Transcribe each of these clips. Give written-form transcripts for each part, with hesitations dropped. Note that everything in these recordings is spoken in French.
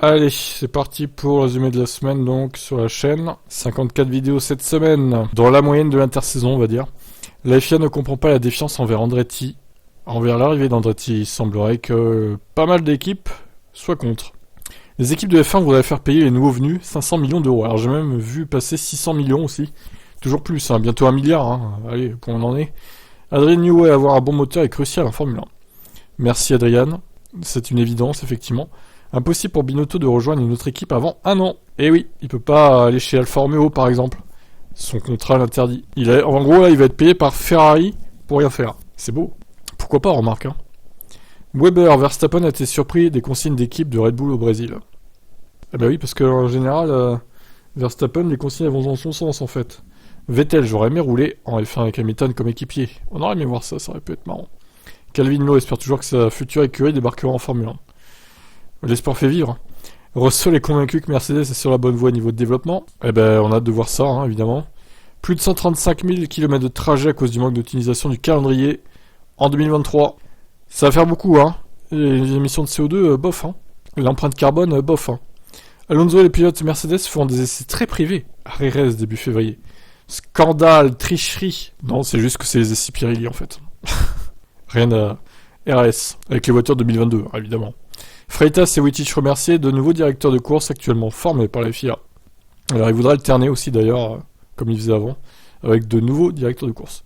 Allez, c'est parti pour le résumé de la semaine donc sur la chaîne. 54 vidéos cette semaine, dans la moyenne de l'intersaison on va dire. La FIA ne comprend pas la défiance envers Andretti. Envers l'arrivée d'Andretti, il semblerait que pas mal d'équipes soient contre. Les équipes de F1 voudraient faire payer les nouveaux venus 500 millions d'euros. Alors j'ai même vu passer 600 millions aussi. Toujours plus, hein, bientôt 1 milliard. Hein. Allez, qu'on en est. Adrian Newey, avoir un bon moteur est crucial en Formule 1. Merci Adrian, c'est une évidence effectivement. Impossible pour Binotto de rejoindre une autre équipe avant 1 an. Et oui, il peut pas aller chez Alfa Romeo par exemple. Son contrat l'interdit. En gros là, il va être payé par Ferrari pour rien faire. C'est beau. Pourquoi pas, remarque. Hein. Weber, Verstappen a été surpris des consignes d'équipe de Red Bull au Brésil. Eh ben oui, parce que en général, Verstappen, les consignes vont dans son sens en fait. Vettel, j'aurais aimé rouler en F1 avec Hamilton comme équipier. On aurait aimé voir ça, ça aurait pu être marrant. Calvin Lowe espère toujours que sa future écurie débarquera en Formule 1. L'espoir fait vivre. Russell est convaincu que Mercedes est sur la bonne voie au niveau de développement. Eh ben, on a hâte de voir ça, hein, évidemment. Plus de 135 000 km de trajet à cause du manque d'utilisation du calendrier en 2023. Ça va faire beaucoup, hein. Les émissions de CO2, bof, hein. L'empreinte carbone, bof, hein. Alonso et les pilotes Mercedes feront des essais très privés à Jerez début février. Scandale, tricherie. Non, c'est juste que c'est les essais Pirelli, en fait. Rien à RS, avec les voitures 2022, évidemment. Freitas et Wittich remerciés, de nouveaux directeurs de course actuellement formés par la FIA. Alors il voudra alterner aussi d'ailleurs, comme il faisait avant, avec de nouveaux directeurs de course.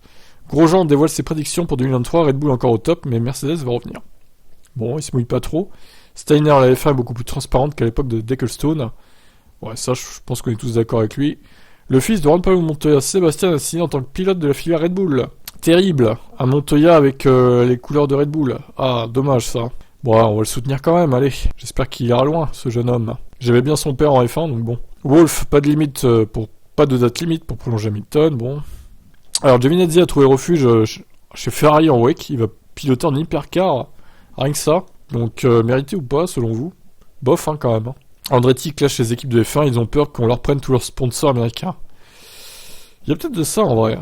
Grosjean dévoile ses prédictions pour 2023, Red Bull encore au top, mais Mercedes va revenir. Bon, il se mouille pas trop. Steiner, la F1 est beaucoup plus transparente qu'à l'époque de Deckelstone. Ouais, ça je pense qu'on est tous d'accord avec lui. Le fils de Juan Pablo Montoya, Sébastien, a signé en tant que pilote de la filière Red Bull. Terrible, un Montoya avec les couleurs de Red Bull. Ah, dommage ça. Bon, on va le soutenir quand même, allez. J'espère qu'il ira loin, ce jeune homme. J'aimais bien son père en F1, donc bon. Wolf, pas de date limite pour prolonger Hamilton, bon. Alors, Giovinazzi a trouvé refuge chez Ferrari en WEC. Il va piloter en hypercar, rien que ça. Donc, mérité ou pas, selon vous? Bof, hein, quand même. Hein. Andretti clash les équipes de F1, ils ont peur qu'on leur prenne tous leurs sponsors américains. Il y a peut-être de ça, en vrai.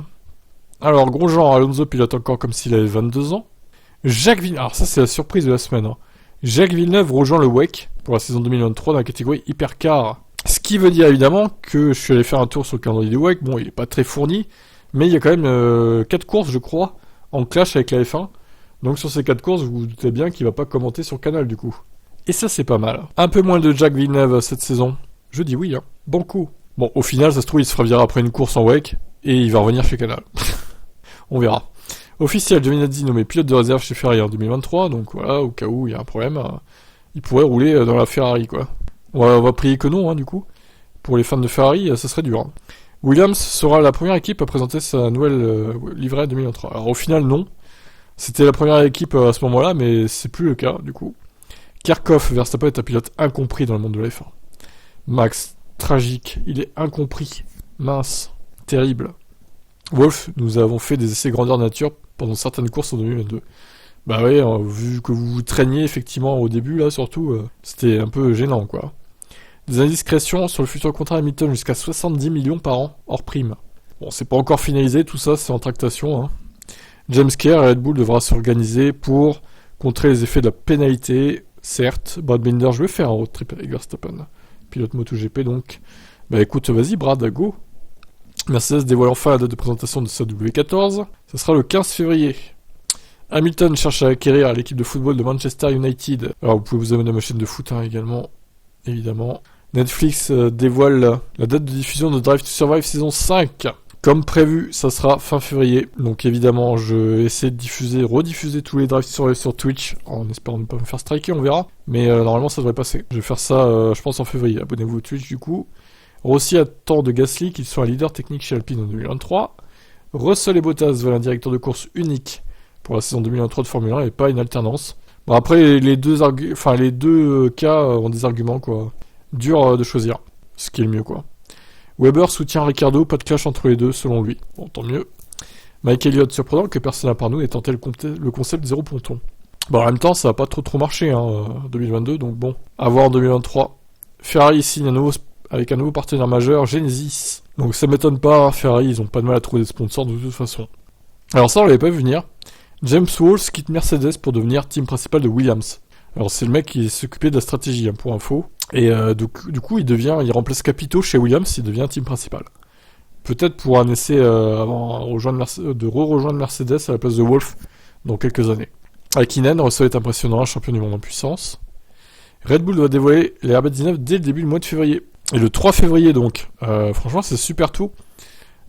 Alors, Grosjean, Alonso pilote encore comme s'il avait 22 ans. Jacques Villeneuve, alors ça c'est la surprise de la semaine. Hein. Jacques Villeneuve rejoint le WEC pour la saison 2023 dans la catégorie hypercar. Ce qui veut dire évidemment que je suis allé faire un tour sur le calendrier du WEC. Bon, il est pas très fourni, mais il y a quand même 4 courses, je crois, en clash avec la F1. Donc sur ces 4 courses, vous vous doutez bien qu'il va pas commenter sur Canal du coup. Et ça c'est pas mal. Un peu moins de Jacques Villeneuve cette saison. Je dis oui, hein. Bon coup. Bon, au final, ça se trouve, il se fera virer après une course en WEC et il va revenir chez Canal. On verra. Officiel, Giovinazzi nommé pilote de réserve chez Ferrari en 2023, donc voilà, au cas où il y a un problème, il pourrait rouler dans la Ferrari, quoi. On va prier que non, hein, du coup. Pour les fans de Ferrari, ça serait dur. Hein. Williams sera la première équipe à présenter sa nouvelle livrée 2023. Alors au final, non. C'était la première équipe à ce moment-là, mais c'est plus le cas, du coup. Kirchhoff, Verstappen est un pilote incompris dans le monde de la F1. Max, tragique, il est incompris. Mince, terrible. Wolf, nous avons fait des essais grandeur nature pendant certaines courses en 2022. Bah oui, vu que vous vous traîniez effectivement au début, là surtout, c'était un peu gênant quoi. Des indiscrétions sur le futur contrat Hamilton jusqu'à 70 millions par an, hors prime. Bon, c'est pas encore finalisé, tout ça c'est en tractation. Hein. James Kerr et Red Bull devra s'organiser pour contrer les effets de la pénalité. Certes, Brad Binder, je vais faire un road trip avec Verstappen. Pilote MotoGP donc. Bah écoute, vas-y Brad, go. Mercedes dévoile enfin la date de présentation de sa W14. Ce sera le 15 février. Hamilton cherche à acquérir l'équipe de football de Manchester United. Alors vous pouvez vous abonner à ma chaîne de foot hein, également, évidemment. Netflix dévoile la date de diffusion de Drive to Survive saison 5. Comme prévu, ça sera fin février. Donc évidemment, je vais essayer de rediffuser tous les Drive to Survive sur Twitch, en espérant ne pas me faire striker, on verra. Mais normalement ça devrait passer. Je vais faire ça, je pense, en février. Abonnez-vous au Twitch du coup. Rossi attend de Gasly qu'il soit un leader technique chez Alpine en 2023. Russell et Bottas veulent un directeur de course unique pour la saison 2023 de Formule 1 et pas une alternance. Bon après les deux cas ont des arguments quoi. Dur de choisir, ce qui est le mieux quoi. Weber soutient Ricardo, pas de clash entre les deux selon lui. Bon tant mieux. Mike Elliott, surprenant que personne à part nous ait tenté le concept zéro ponton. Bon en même temps ça va pas trop marché en 2022 donc bon. À voir en 2023. Ferrari signe avec un nouveau partenaire majeur, Genesis. Donc ça m'étonne pas, Ferrari, ils ont pas de mal à trouver des sponsors de toute façon. Alors ça, on l'avait pas vu venir. James Walsh quitte Mercedes pour devenir team principal de Williams. Alors c'est le mec qui s'occupait de la stratégie, hein, pour info. Et du coup, il remplace Capito chez Williams, il devient team principal. Peut-être pour un essai avant de re-rejoindre Mercedes à la place de Wolff dans quelques années. Hakkinen, Russell est impressionnant, champion du monde en puissance. Red Bull doit dévoiler les RB19 dès le début du mois de février. Et le 3 février donc. Franchement, c'est super tôt.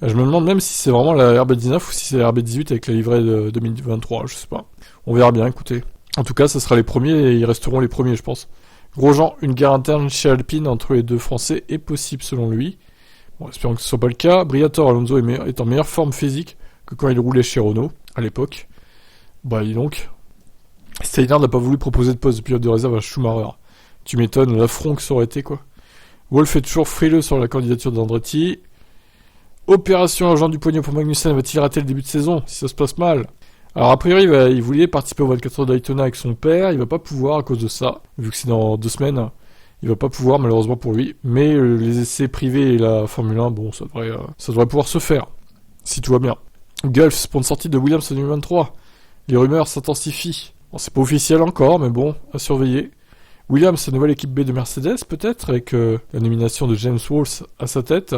Je me demande même si c'est vraiment la RB19 ou si c'est la RB18 avec la livrée de 2023, je sais pas. On verra bien, écoutez. En tout cas, ça sera les premiers et ils resteront les premiers, je pense. Grosjean, une guerre interne chez Alpine entre les deux Français est possible selon lui. Bon, espérons que ce soit pas le cas. Briatore, Alonso est en meilleure forme physique que quand il roulait chez Renault, à l'époque. Bah, dis donc. Steiner n'a pas voulu proposer de poste de pilote de réserve à Schumacher. Tu m'étonnes, l'affront que ça aurait été, quoi. Wolff est toujours frileux sur la candidature d'Andretti. Opération argent du poignet pour Magnussen, va-t-il rater le début de saison, si ça se passe mal? Alors, a priori, il voulait participer au 24 heures de Daytona avec son père, il va pas pouvoir à cause de ça, vu que c'est dans 2 semaines. Il va pas pouvoir, malheureusement pour lui. Mais les essais privés et la Formule 1, bon, ça devrait pouvoir se faire, si tout va bien. Gulf, pour une sortie de Williams en 2023. Les rumeurs s'intensifient. Bon, c'est pas officiel encore, mais bon, à surveiller. Williams, la nouvelle équipe B de Mercedes, peut-être, avec la nomination de James Walsh à sa tête.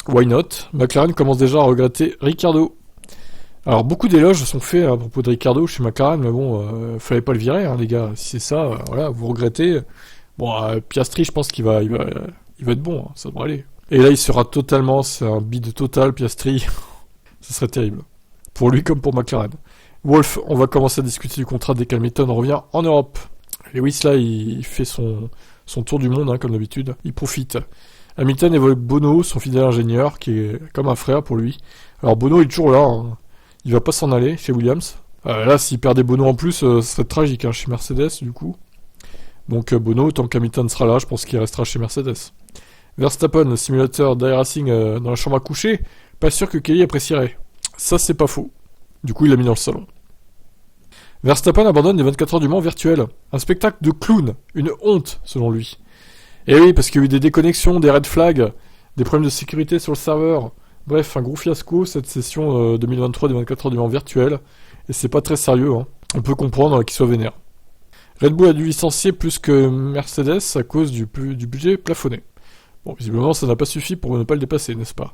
Why not? McLaren commence déjà à regretter Ricciardo. Alors, beaucoup d'éloges sont faits à propos de Ricciardo chez McLaren, mais bon, fallait pas le virer, hein, les gars. Si c'est ça, voilà, vous regrettez. Bon, Piastri, je pense qu'il va être bon, hein, ça devrait aller. Et là, il sera totalement, c'est un bide total, Piastri. Ça serait terrible. Pour lui comme pour McLaren. Wolff, on va commencer à discuter du contrat dès qu'Hamilton revient en Europe. Lewis, là, il fait son tour du monde, hein, comme d'habitude. Il profite. Hamilton évoque Bono, son fidèle ingénieur, qui est comme un frère pour lui. Alors Bono est toujours là, hein. Il va pas s'en aller chez Williams. Là, s'il perdait Bono en plus, ce serait tragique, hein, chez Mercedes, du coup. Donc Bono, tant qu'Hamilton sera là, je pense qu'il restera chez Mercedes. Verstappen, le simulateur d'iRacing dans la chambre à coucher, pas sûr que Kelly apprécierait. Ça, c'est pas faux. Du coup, il l'a mis dans le salon. Verstappen abandonne les 24 heures du Mans virtuel. Un spectacle de clown, une honte, selon lui. Et oui, parce qu'il y a eu des déconnexions, des red flags, des problèmes de sécurité sur le serveur. Bref, un gros fiasco, cette session 2023 des 24 heures du Mans virtuel. Et c'est pas très sérieux, hein. On peut comprendre qu'il soit vénère. Red Bull a dû licencier plus que Mercedes à cause du budget plafonné. Bon, visiblement, ça n'a pas suffi pour ne pas le dépasser, n'est-ce pas?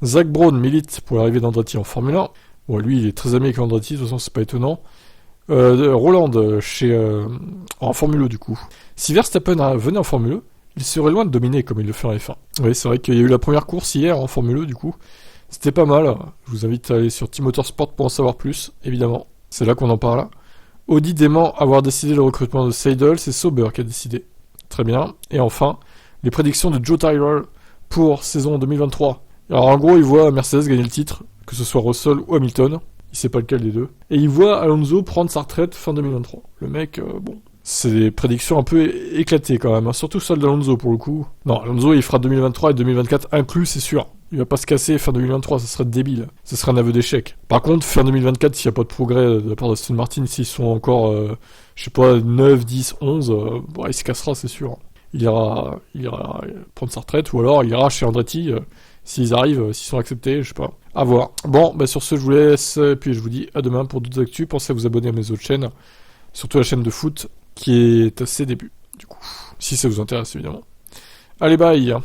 Zach Brown milite pour l'arrivée d'Andretti en Formule 1. Bon, lui, il est très ami avec Andretti, de toute façon, c'est pas étonnant. Roland, en Formule E, du coup. Si Verstappen venait en Formule E, il serait loin de dominer comme il le fait en F1. Oui, c'est vrai qu'il y a eu la première course hier en Formule E, du coup. C'était pas mal. Je vous invite à aller sur Team Motorsport pour en savoir plus, évidemment. C'est là qu'on en parle. Audi dément avoir décidé le recrutement de Seidel, c'est Sauber qui a décidé. Très bien. Et enfin, les prédictions de Joe Tyrrell pour saison 2023. Alors en gros, il voit Mercedes gagner le titre, que ce soit Russell ou Hamilton. Il sait pas lequel des deux. Et il voit Alonso prendre sa retraite fin 2023. Le mec, bon, c'est des prédictions un peu éclatées quand même, hein. Surtout celle d'Alonso pour le coup. Non, Alonso il fera 2023 et 2024 inclus, c'est sûr. Il va pas se casser fin 2023, ça serait débile. Ça serait un aveu d'échec. Par contre, fin 2024, s'il n'y a pas de progrès de la part de Aston Martin, s'ils sont encore, je sais pas, 9, 10, 11, bon, il se cassera, c'est sûr. Il ira prendre sa retraite, ou alors il ira chez Andretti, s'ils arrivent, s'ils sont acceptés, je sais pas. À voir. Bon, bah sur ce, je vous laisse, et puis je vous dis à demain pour d'autres actus. Pensez à vous abonner à mes autres chaînes, surtout la chaîne de foot, qui est à ses débuts, du coup. Si ça vous intéresse, évidemment. Allez, bye!